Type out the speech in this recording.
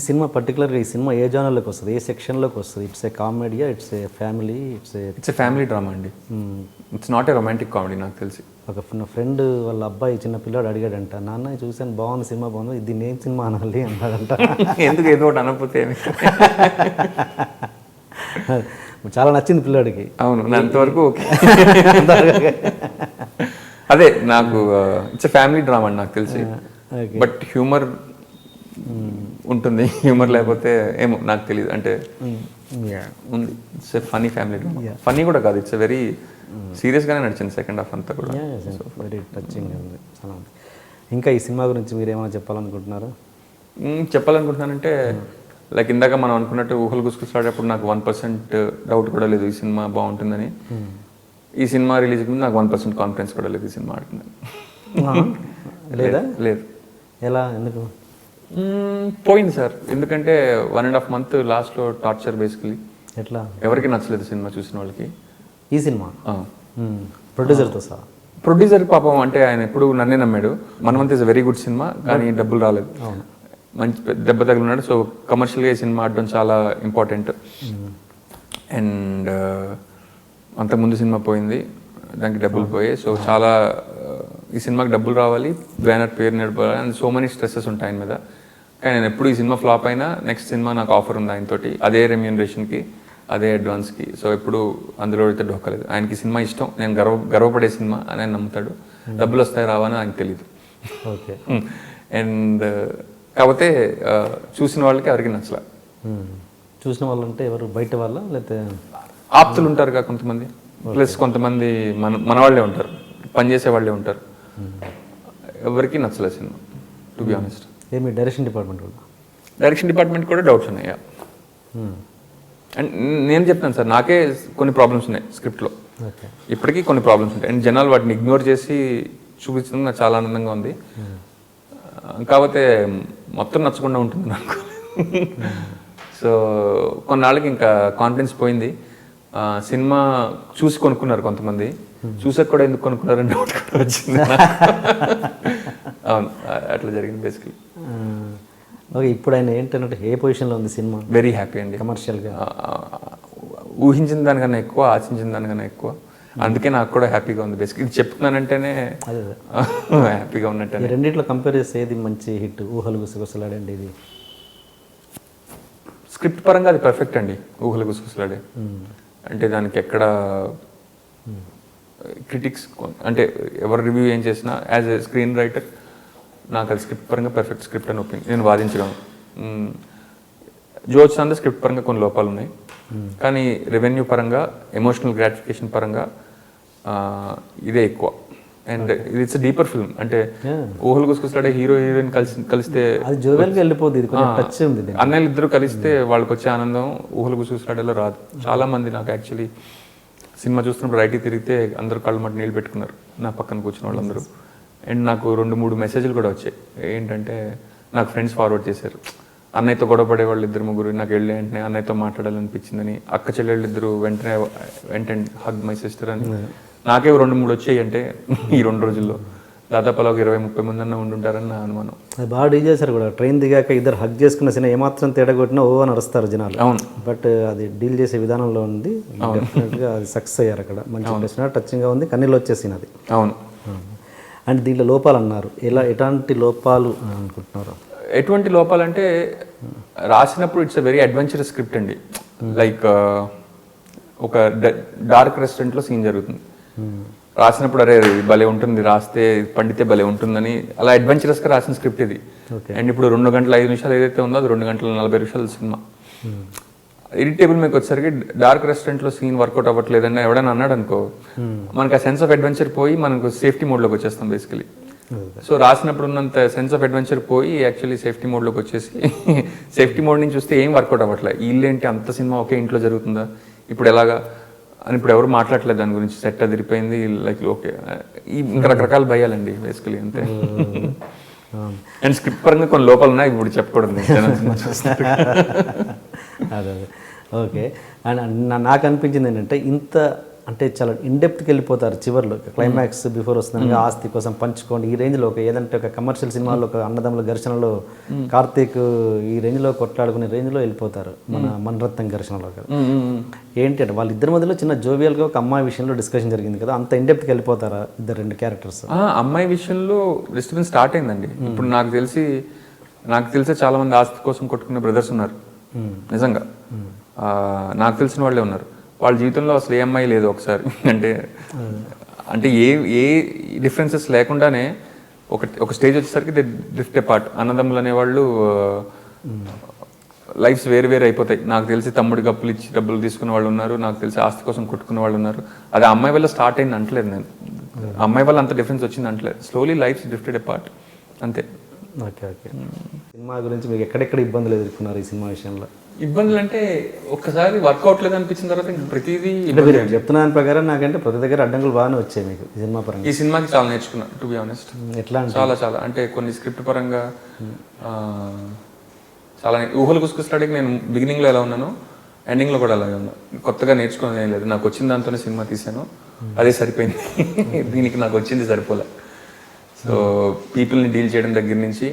Cinema పర్టికులర్గా ఈ cinema ఏ జానర్లోకి వస్తుంది, ఏ సెక్షన్లోకి వస్తుంది? ఇట్స్ ఏ కామెడీయా, it's a family, it's a family drama అండి. It's not a romantic comedy నాకు తెలిసి. ఒక నా ఫ్రెండ్ వాళ్ళ అబ్బాయి చిన్న పిల్లాడు అడిగాడంట, నాన్న చూసాను బాగుంది సినిమా బాగుంది, దీన్ని ఏం సినిమా అనాలి అన్నాడంట. ఎందుకు ఏదో ఒకటి అనకపోతే చాలా నచ్చింది పిల్లాడికి. అవును, నా అంతవరకు ఓకే. అదే నాకు ఇట్స్ ఫ్యామిలీ డ్రామా అండి నాకు తెలిసి. బట్ హ్యూమర్ ఉంటుంది, హ్యూమర్ లేకపోతే ఏమో నాకు తెలియదు. అంటే ఉంది, it's a funny family drama. Funny కూడా కాదు, ఇట్స్ వెరీ సీరియస్గానే నడిచింది సెకండ్ హాఫ్ అంతా కూడా. వెరీ టచింగ్ ఉంది చాలా. ఇంకా ఈ సినిమా గురించి మీరు ఏమైనా చెప్పాలనుకుంటున్నారా? చెప్పాలనుకుంటున్నానంటే లైక్ ఇందాక మనం అనుకున్నట్టు ఊహలు గుసగుసలాడేటప్పుడు నాకు 1% డౌట్ కూడా లేదు ఈ సినిమా బాగుంటుందని. ఈ సినిమా రిలీజ్కి ముందు నాకు 1% కాన్ఫిడెన్స్ కూడా లేదు ఈ సినిమా ఆడుతుందని. లేదా? లేదు. ఎలా, ఎందుకు పోయింది సార్? ఎందుకంటే 1.5 month లాస్ట్లో టార్చర్ బేసికలీ. ఎట్లా? ఎవరికి నచ్చలేదు సినిమా చూసిన వాళ్ళకి. ఈ సినిమా ప్రొడ్యూసర్తో సహా. ప్రొడ్యూసర్ పాపం అంటే ఆయన ఎప్పుడు నన్నే నమ్మాడు. మనమంతా ఇస్ వెరీ గుడ్ సినిమా, కానీ డబ్బులు రాలేదు, మంచి దెబ్బ తగిలినాడు. సో కమర్షియల్గా ఈ సినిమా ఆడడం చాలా ఇంపార్టెంట్. అండ్ అంతకుముందు సినిమా పోయింది, దానికి డబ్బులు పోయాయి. సో చాలా ఈ సినిమాకి డబ్బులు రావాలి, బ్యానర్ పేరు నడపాలి, అండ్ సో మెనీ స్ట్రెస్సెస్ ఉంటాయి ఆయన మీద. కానీ నేను ఎప్పుడు ఈ సినిమా ఫ్లాప్ అయినా నెక్స్ట్ సినిమా నాకు ఆఫర్ ఉంది ఆయనతోటి, అదే రెమ్యూనరేషన్కి, అదే అడ్వాన్స్కి. సో ఎప్పుడు అందులో అయితే ఢోకలేదు. ఆయనకి సినిమా ఇష్టం, నేను గర్వపడే సినిమా అని ఆయన నమ్ముతాడు. డబ్బులు వస్తాయి రావని ఆయనకు తెలియదు. ఓకే. అండ్ కాకపోతే చూసిన వాళ్ళకి ఎవరికి నచ్చలే. చూసిన వాళ్ళు అంటే ఎవరు, బయట వాళ్ళ లేకపోతే ఆప్తులు ఉంటారుగా కొంతమంది, ప్లస్ కొంతమంది మన వాళ్ళే ఉంటారు, పనిచేసే వాళ్ళే ఉంటారు. ఎవరికి నచ్చలే సినిమా, టు బి ఆనెస్ట్. ఏమి డైరెక్షన్ డిపార్ట్మెంట్ కూడా? డైరెక్షన్ డిపార్ట్మెంట్ కూడా డౌట్స్ ఉన్నాయి. అండ్ నేను చెప్తాను సార్, నాకే కొన్ని ప్రాబ్లమ్స్ ఉన్నాయి స్క్రిప్ట్లో, ఇప్పటికీ కొన్ని ప్రాబ్లమ్స్ ఉంటాయి. అండ్ జనాలు వాటిని ఇగ్నోర్ చేసి చూపించడం నాకు చాలా ఆనందంగా ఉంది. కాకపోతే మొత్తం నచ్చకుండా ఉంటుంది నాకు. సో కొన్నాళ్ళకి ఇంకా కాన్ఫిడెన్స్ పోయింది. సినిమా చూసి కొనుక్కున్నారు కొంతమంది, చూసాక కూడా ఎందుకు కొనుక్కున్నారని డౌట్ కూడా వచ్చింది. అవును, అట్లా జరిగింది బేసికలీ. ఓకే. ఇప్పుడు ఆయన ఏంటంటే ఏ పొజిషన్లో ఉంది సినిమా? వెరీ హ్యాపీ అండి. కమర్షియల్గా ఊహించిన దానికన్నా ఎక్కువ, ఆశించిన దానికన్నా ఎక్కువ. అందుకే నాకు కూడా హ్యాపీగా ఉంది బేసిక్. ఇది చెప్తున్నానంటేనే హ్యాపీగా ఉన్నట్టు. రెండింటిలో కంపేర్ చేస్తే ఏది మంచి హిట్? ఊహలు గుసగుసలాడండి ఇది స్క్రిప్ట్ పరంగా అది పర్ఫెక్ట్ అండి. ఊహలు గుసగుసలాడే అంటే దానికి ఎక్కడ క్రిటిక్స్ అంటే ఎవరు రివ్యూ ఏం చేసినా యాజ్ ఎ స్క్రీన్ రైటర్ నాకు అది స్క్రిప్ట్ పరంగా పర్ఫెక్ట్ స్క్రిప్ట్ అని ఒపీనియన్, నేను వాదించగలను. జోత్సాంద స్క్రిప్ట్ పరంగా కొన్ని లోపాలు ఉన్నాయి, కానీ రెవెన్యూ పరంగా, ఎమోషనల్ గ్రాటిఫికేషన్ పరంగా ఇదే ఎక్కువ. And it's deeper film. అంటే ఊహలు గుసగుసలాడే హీరో హీరోయిన్ కలిస్తే అన్నయ్యలు ఇద్దరు కలిస్తే వాళ్ళకి వచ్చే ఆనందం ఊహలు గుసగుసలాడేలో రాదు. చాలా మంది నాకు యాక్చువల్లీ సినిమా చూస్తున్నప్పుడు రైట్కి తిరిగితే అందరూ కళ్ళు మట్టి నీళ్ళు పెట్టుకున్నారు నా పక్కన కూర్చున్న వాళ్ళందరూ. అండ్ నాకు 2-3 మెసేజ్లు కూడా వచ్చాయి. ఏంటంటే నాకు ఫ్రెండ్స్ ఫార్వర్డ్ చేశారు, అన్నయ్యతో గొడవపడే వాళ్ళు 2-3 నాకు వెళ్ళి వెంటనే అన్నయ్యతో మాట్లాడాలనిపించిందని, అక్క చెల్లెళ్ళు ఇద్దరు వెంటనే హగ్ మై సిస్టర్ అని. నాకే 2-3 వచ్చాయి. అంటే ఈ 2 రోజుల్లో దాదాపు అలా 20-30 మంది అన్న ఉండుంటారని నా అనుమానం. అది బాగా డీల్ చేశారు కూడా. ట్రైన్ దిగాక ఇద్దరు హగ్ చేసుకున్న సినిమా ఏమాత్రం తేడా కొట్టినా ఓ అని నడుస్తారు జనాలు. అవును. బట్ అది డీల్ చేసే విధానంలో ఉంది. డెఫినెట్గా అది సక్సెస్ అయ్యారు అక్కడ. మంచి ఇంట్రెస్ట్, టచింగ్గా ఉంది, కన్నీళ్ళు వచ్చేసింది అది. అవును. అండ్ దీంట్లో లోపాలు అన్నారు, ఎలాంటి లోపాలు అనుకుంటున్నారు? ఎటువంటి లోపాలు అంటే రాసినప్పుడు it's a very adventurous script అండి. లైక్ ఒక డార్క్ రెస్టారెంట్లో సీన్ జరుగుతుంది. రాసినప్పుడు అరే భలే ఉంటుంది, రాస్తే పండితే భలే ఉంటుందని అలా అడ్వెంచరస్గా రాసిన స్క్రిప్ట్ ఇది. అండ్ ఇప్పుడు 2 గంటల 5 నిమిషాలు ఏదైతే ఉందో అది 2 గంటల 40 నిమిషాలు సినిమా. ఎడిటేబుల్ మీకు వచ్చేసరికి డార్క్ రెస్టారెంట్లో సీన్ వర్కౌట్ అవ్వట్లేదని ఎవడైనా అన్నాడు అనుకో, మనకు ఆ సెన్స్ ఆఫ్ అడ్వెంచర్ పోయి మనకు సేఫ్టీ మోడ్లోకి వచ్చేస్తాం బేసికలీ. సో రాసినప్పుడు ఉన్నంత సెన్స్ ఆఫ్ అడ్వెంచర్ పోయి యాక్చువల్లీ సేఫ్టీ మోడ్లోకి వచ్చేసి సేఫ్టీ మోడ్ నుంచి చూస్తే ఏం వర్కౌట్ అవ్వట్లేదు. వీళ్ళేంటి అంత సినిమా ఒకే ఇంట్లో జరుగుతుందా, ఇప్పుడు ఎలాగా అని ఇప్పుడు ఎవరు మాట్లాడలేదు దాని గురించి. సెట్ అదిరిపోయింది, లైక్ ఓకే, ఇంకా రకరకాల భయాలండి బేసికలీ అంతే. అండ్ స్క్రిప్ట్ పరంగా కొన్ని లోపాలు ఉన్నాయి, ఇప్పుడు చెప్పకూడదు. అదే ఓకే. అండ్ నాకు అనిపించింది ఏంటంటే ఇంత అంటే చాలా ఇన్డెప్త్కి వెళ్ళిపోతారు చివర్లో క్లైమాక్స్ బిఫోర్ వస్తుంది ఆస్తి కోసం పంచుకోండి ఈ రేంజ్లో ఒక ఏదంటే ఒక కమర్షియల్ సినిమాలో ఒక అన్నదమ్ముల ఘర్షణలో కార్తీక్ ఈ రేంజ్లో కొట్లాడుకునే రేంజ్లో వెళ్ళిపోతారు మన మణరత్నం ఘర్షణలో కదా ఏంటి అంటే వాళ్ళిద్దరి మధ్యలో చిన్న జోవియల్గా ఒక అమ్మాయి విషయంలో డిస్కషన్ జరిగింది కదా అంత ఇన్డెప్త్కి వెళ్ళిపోతారా ఇద్దరు రెండు క్యారెక్టర్స్ అమ్మాయి విషయంలో డిస్టర్బెన్స్ స్టార్ట్ అయిందండి. ఇప్పుడు నాకు తెలిసే చాలా మంది ఆస్తి కోసం కొట్టుకునే బ్రదర్స్ ఉన్నారు నిజంగా. నాకు తెలిసిన వాళ్ళే ఉన్నారు. వాళ్ళ జీవితంలో అసలు ఏ అమ్మాయి లేదు ఒకసారి అంటే ఏ డిఫరెన్సెస్ లేకుండానే ఒక స్టేజ్ వచ్చేసరికి దే డ్రిఫ్ట్ అపార్ట్. అన్నదమ్ములు అనేవాళ్ళు లైఫ్స్ వేరు వేరు అయిపోతాయి. నాకు తెలిసి తమ్ముడి గప్పులు ఇచ్చి డబ్బులు తీసుకునే వాళ్ళు ఉన్నారు, నాకు తెలిసి ఆస్తి కోసం కొట్టుకునే వాళ్ళు ఉన్నారు. అది అమ్మాయి వల్ల స్టార్ట్ అయింది అంటలేదు నేను, అమ్మాయి వల్ల అంత డిఫరెన్స్ వచ్చింది అంటలేదు. స్లోలీ లైఫ్స్ డ్రిఫ్టెడ్ అపార్ట్ అంతే. Okay okay. సినిమా గురించి మీకు ఎక్కడెక్కడ ఇబ్బందులు ఎదుర్కొన్నారు ఈ సినిమా విషయంలో? ఇబ్బందులు అంటే ఒక్కసారి వర్కౌట్ లేదు అనిపించిన తర్వాత ఇంక ప్రతిదీ చెప్తున్న దాని ప్రకారం నాకంటే ప్రతి దగ్గర అడ్డంకులు బాగానే వచ్చాయి మీకు ఈ సినిమా పరంగా. ఈ సినిమాకి చాలా నేర్చుకున్నా టు బి ఆనెస్ట్. ఎట్లా చాలా అంటే కొన్ని స్క్రిప్ట్ పరంగా చాలా ఊహలు గుసగుసలాడికి నేను బిగినింగ్లో ఎలా ఉన్నాను ఎండింగ్లో కూడా అలాగే ఉన్నా. కొత్తగా నేర్చుకోవడం ఏం లేదు. నాకు వచ్చిన దాంతోనే సినిమా తీసాను, అదే సరిపోయింది. దీనికి నాకు వచ్చింది సరిపోలే. సో పీపుల్ని డీల్ చేయడం దగ్గర నుంచి